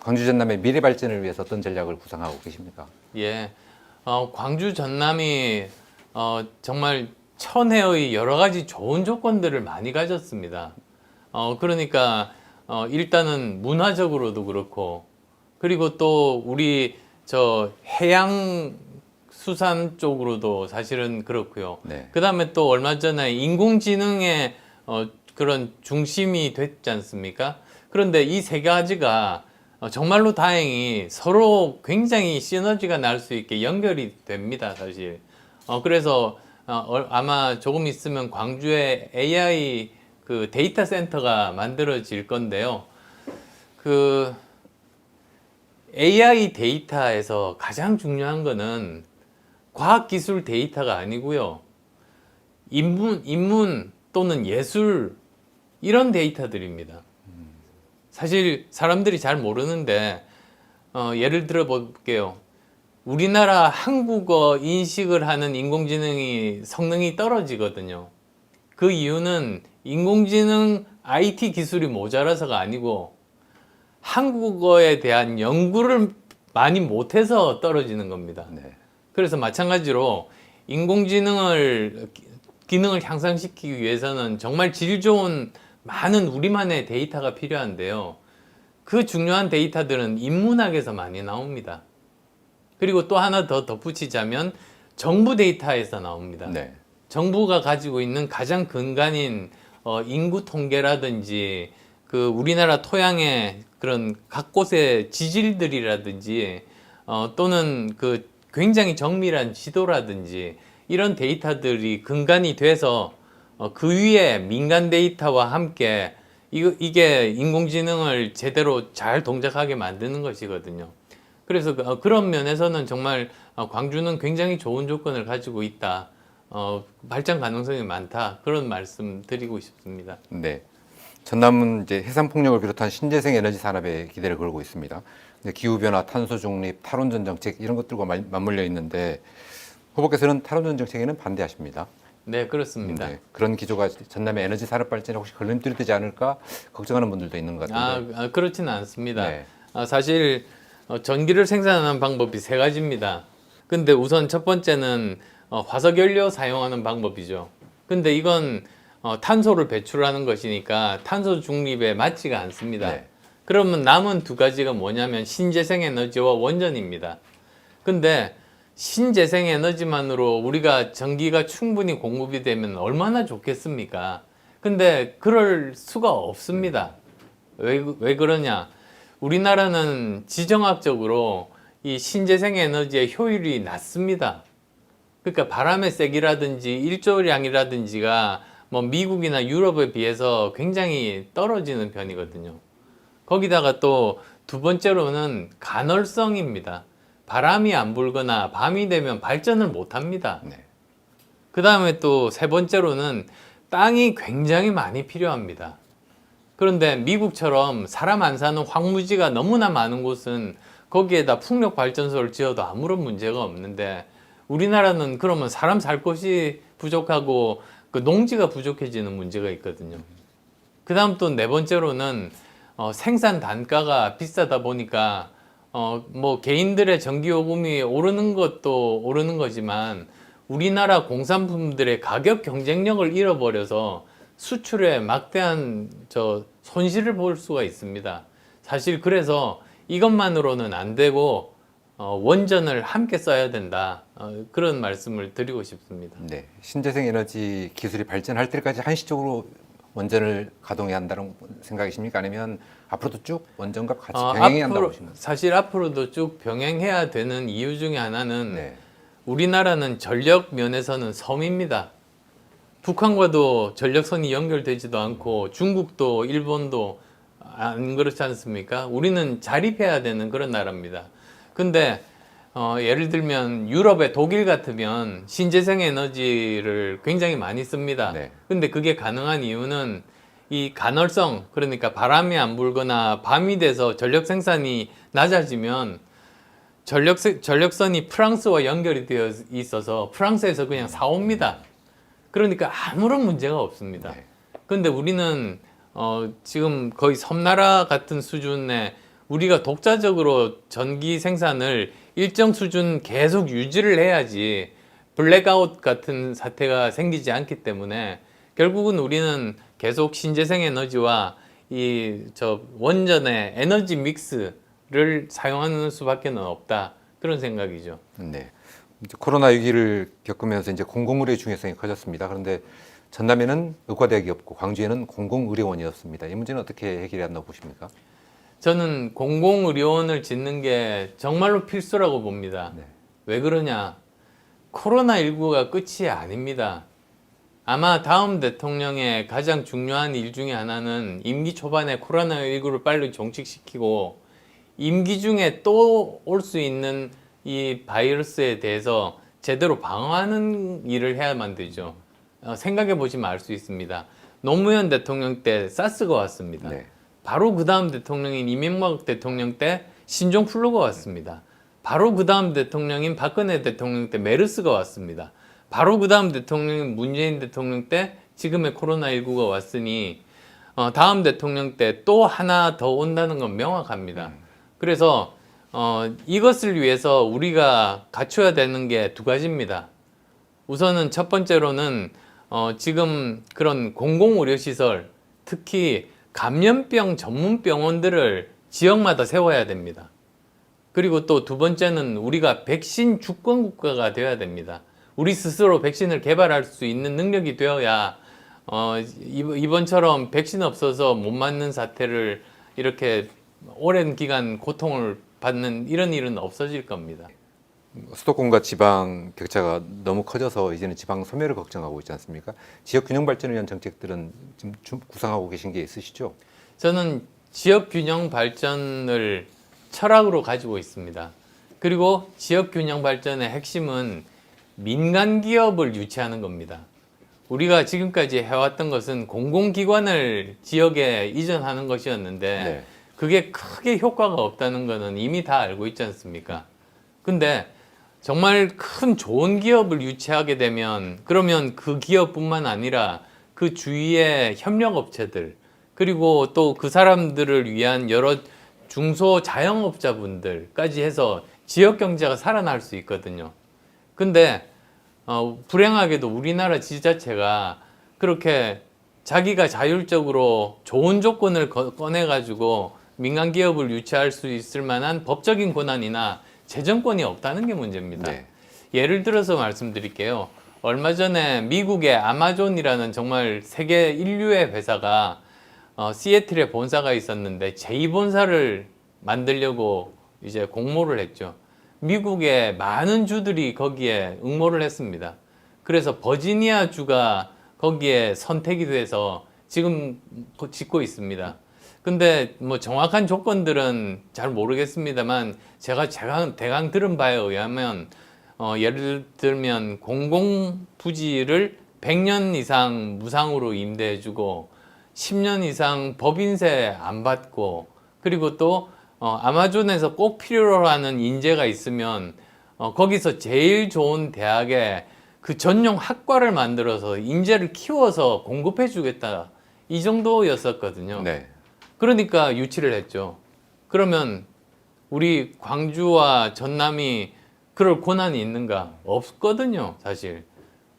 광주 전남의 미래 발전을 위해서 어떤 전략을 구상하고 계십니까? 예, 광주 전남이 정말 천혜의 여러 가지 좋은 조건들을 많이 가졌습니다. 그러니까 일단은 문화적으로도 그렇고, 그리고 또 우리 저 해양 수산 쪽으로도 사실은 그렇고요. 네. 그다음에 또 얼마 전에 인공지능의 그런 중심이 됐지 않습니까? 그런데 이 세 가지가 정말로 다행히 서로 굉장히 시너지가 날 수 있게 연결이 됩니다, 사실. 그래서 아마 조금 있으면 광주에 AI 그 데이터 센터가 만들어질 건데요. 그 AI 데이터에서 가장 중요한 거는 과학기술 데이터가 아니고요. 인문 또는 예술 이런 데이터들입니다. 사실 사람들이 잘 모르는데 예를 들어 볼게요. 우리나라 한국어 인식을 하는 인공지능이 성능이 떨어지거든요. 그 이유는 인공지능 IT 기술이 모자라서가 아니고 한국어에 대한 연구를 많이 못해서 떨어지는 겁니다. 네. 그래서 마찬가지로 인공지능을 기능을 향상시키기 위해서는 정말 질 좋은 많은 우리만의 데이터가 필요한데요. 그 중요한 데이터들은 인문학에서 많이 나옵니다. 그리고 또 하나 더 덧붙이자면 정부 데이터에서 나옵니다. 네. 정부가 가지고 있는 가장 근간인 인구 통계라든지 그 우리나라 토양의 그런 각 곳의 지질들이라든지 또는 그 굉장히 정밀한 지도라든지 이런 데이터들이 근간이 돼서 그 위에 민간 데이터와 함께 이게 인공지능을 제대로 잘 동작하게 만드는 것이거든요. 그래서 그런 면에서는 정말 광주는 굉장히 좋은 조건을 가지고 있다. 발전 가능성이 많다. 그런 말씀 드리고 싶습니다. 네. 전남은 이제 해상 폭력을 비롯한 신재생 에너지 산업에 기대를 걸고 있습니다. 기후 변화, 탄소 중립, 탈원전 정책 이런 것들과 맞물려 있는데 후보께서는 탈원전 정책에는 반대하십니다. 네, 그렇습니다. 네. 그런 기조가 전남의 에너지 산업 발전에 혹시 걸림돌이 되지 않을까 걱정하는 분들도 있는 것 같은데. 그렇지는 않습니다. 네. 사실 전기를 생산하는 방법이 세 가지입니다. 근데 우선 첫 번째는 화석연료 사용하는 방법이죠. 근데 이건 탄소를 배출하는 것이니까 탄소 중립에 맞지가 않습니다. 네. 그러면 남은 두 가지가 뭐냐면 신재생 에너지와 원전입니다. 근데 신재생 에너지만으로 우리가 전기가 충분히 공급이 되면 얼마나 좋겠습니까? 근데 그럴 수가 없습니다. 왜 그러냐? 우리나라는 지정학적으로 이 신재생 에너지의 효율이 낮습니다. 그러니까 바람의 세기라든지 일조량이라든지가 뭐 미국이나 유럽에 비해서 굉장히 떨어지는 편이거든요. 거기다가 또 두 번째로는 간헐성입니다. 바람이 안 불거나 밤이 되면 발전을 못 합니다. 네. 그 다음에 또 세 번째로는 땅이 굉장히 많이 필요합니다. 그런데 미국처럼 사람 안 사는 황무지가 너무나 많은 곳은 거기에다 풍력 발전소를 지어도 아무런 문제가 없는데 우리나라는 그러면 사람 살 곳이 부족하고 그 농지가 부족해지는 문제가 있거든요. 그 다음 또 네 번째로는 생산 단가가 비싸다 보니까 뭐 개인들의 전기요금이 오르는 것도 오르는 거지만 우리나라 공산품들의 가격 경쟁력을 잃어버려서 수출에 막대한 손실을 볼 수가 있습니다. 사실 그래서 이것만으로는 안 되고 원전을 함께 써야 된다. 그런 말씀을 드리고 싶습니다. 네. 신재생 에너지 기술이 발전할 때까지 한시적으로 원전을 가동해야 한다는 생각이십니까? 아니면 앞으로도 쭉 원전과 같이 병행해야 한다고 보시나요? 사실 앞으로도 쭉 병행해야 되는 이유 중에 하나는 네. 우리나라는 전력 면에서는 섬입니다. 북한과도 전력선이 연결되지도 않고 중국도 일본도 안 그렇지 않습니까? 우리는 자립해야 되는 그런 나라입니다. 근데 예를 들면 유럽의 독일 같으면 신재생 에너지를 굉장히 많이 씁니다. 네. 근데 그게 가능한 이유는 이 간헐성, 그러니까 바람이 안 불거나 밤이 돼서 전력 생산이 낮아지면 전력선이 프랑스와 연결이 되어 있어서 프랑스에서 그냥 사옵니다. 그러니까 아무런 문제가 없습니다. 네. 근데 우리는 지금 거의 섬나라 같은 수준의 우리가 독자적으로 전기 생산을 일정 수준 계속 유지를 해야지 블랙아웃 같은 사태가 생기지 않기 때문에 결국은 우리는 계속 신재생 에너지와 이 원전의 에너지 믹스를 사용하는 수밖에 없다. 그런 생각이죠. 네. 이제 코로나 위기를 겪으면서 이제 공공의료의 중요성이 커졌습니다. 그런데 전남에는 의과대학이 없고 광주에는 공공의료원이었습니다. 이 문제는 어떻게 해결해야 한다고 보십니까? 저는 공공의료원을 짓는 게 정말로 필수라고 봅니다. 네. 왜 그러냐? 코로나19가 끝이 아닙니다. 아마 다음 대통령의 가장 중요한 일 중에 하나는 임기 초반에 코로나19를 빨리 종식시키고 임기 중에 또 올 수 있는 이 바이러스에 대해서 제대로 방어하는 일을 해야만 되죠. 생각해 보시면 알 수 있습니다. 노무현 대통령 때 사스가 왔습니다. 네. 바로 그 다음 대통령인 이명박 대통령 때 신종플루가 왔습니다. 바로 그 다음 대통령인 박근혜 대통령 때 메르스가 왔습니다. 바로 그 다음 대통령인 문재인 대통령 때 지금의 코로나19가 왔으니 다음 대통령 때 또 하나 더 온다는 건 명확합니다. 그래서 이것을 위해서 우리가 갖춰야 되는 게 두 가지입니다. 우선은 첫 번째로는 지금 그런 공공의료시설, 특히 감염병 전문 병원들을 지역마다 세워야 됩니다. 그리고 또 두 번째는 우리가 백신 주권 국가가 되어야 됩니다. 우리 스스로 백신을 개발할 수 있는 능력이 되어야 이번처럼 백신 없어서 못 맞는 사태를 이렇게 오랜 기간 고통을 받는 이런 일은 없어질 겁니다. 수도권과 지방 격차가 너무 커져서 이제는 지방 소멸을 걱정하고 있지 않습니까? 지역 균형 발전을 위한 정책들은 지금 구상하고 계신 게 있으시죠? 저는 지역 균형 발전을 철학으로 가지고 있습니다. 그리고 지역 균형 발전의 핵심은 민간 기업을 유치하는 겁니다. 우리가 지금까지 해왔던 것은 공공기관을 지역에 이전하는 것이었는데 네. 그게 크게 효과가 없다는 것은 이미 다 알고 있지 않습니까? 근데 정말 큰 좋은 기업을 유치하게 되면 그러면 그 기업뿐만 아니라 그 주위의 협력업체들 그리고 또 그 사람들을 위한 여러 중소 자영업자분들까지 해서 지역 경제가 살아날 수 있거든요. 근데 불행하게도 우리나라 지자체가 그렇게 자기가 자율적으로 좋은 조건을 꺼내가지고 민간 기업을 유치할 수 있을 만한 법적인 권한이나 재정권이 없다는 게 문제입니다. 네. 예를 들어서 말씀드릴게요. 얼마 전에 미국의 아마존이라는 정말 세계 인류의 회사가 시애틀에 본사가 있었는데 제2본사를 만들려고 이제 공모를 했죠. 미국의 많은 주들이 거기에 응모를 했습니다. 그래서 버지니아 주가 거기에 선택이 돼서 지금 짓고 있습니다. 근데 뭐 정확한 조건들은 잘 모르겠습니다만 제가 대강 들은 바에 의하면 예를 들면 공공부지를 100년 이상 무상으로 임대해주고 10년 이상 법인세 안 받고 그리고 또 아마존에서 꼭 필요로 하는 인재가 있으면 거기서 제일 좋은 대학에 그 전용 학과를 만들어서 인재를 키워서 공급해 주겠다 이 정도였었거든요. 네. 그러니까 유치를 했죠. 그러면 우리 광주와 전남이 그럴 권한이 있는가? 없거든요, 사실.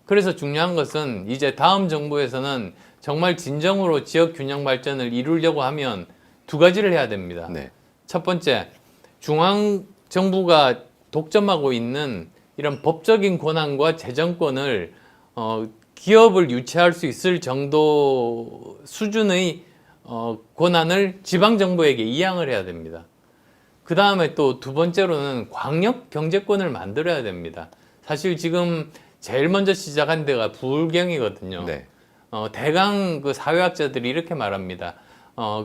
그래서 중요한 것은 이제 다음 정부에서는 정말 진정으로 지역 균형 발전을 이루려고 하면 두 가지를 해야 됩니다. 네. 첫 번째, 중앙 정부가 독점하고 있는 이런 법적인 권한과 재정권을 기업을 유치할 수 있을 정도 수준의 권한을 지방 정부에게 이양을 해야 됩니다. 그 다음에 또 두 번째로는 광역 경제권을 만들어야 됩니다. 사실 지금 제일 먼저 시작한 데가 부울경이거든요. 네. 대강 그 사회학자들이 이렇게 말합니다.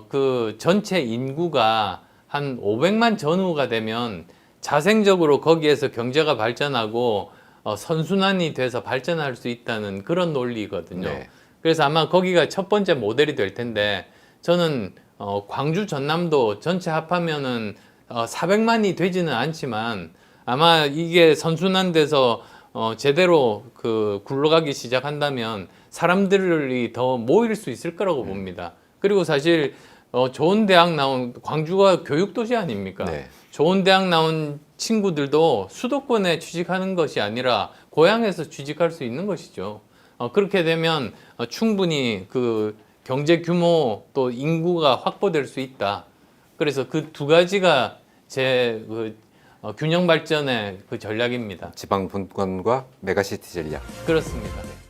그 전체 인구가 한 500만 전후가 되면 자생적으로 거기에서 경제가 발전하고 선순환이 돼서 발전할 수 있다는 그런 논리거든요. 네. 그래서 아마 거기가 첫 번째 모델이 될 텐데 저는 광주 전남도 전체 합하면은 400만이 되지는 않지만 아마 이게 선순환돼서 제대로 그 굴러가기 시작한다면 사람들이 더 모일 수 있을 거라고 봅니다. 그리고 사실 좋은 대학 나온 광주가 교육도시 아닙니까? 네. 좋은 대학 나온 친구들도 수도권에 취직하는 것이 아니라 고향에서 취직할 수 있는 것이죠. 그렇게 되면 충분히 그 경제 규모 또 인구가 확보될 수 있다. 그래서 그 두 가지가 제 균형 발전의 그 전략입니다. 지방 분권과 메가시티 전략. 그렇습니다.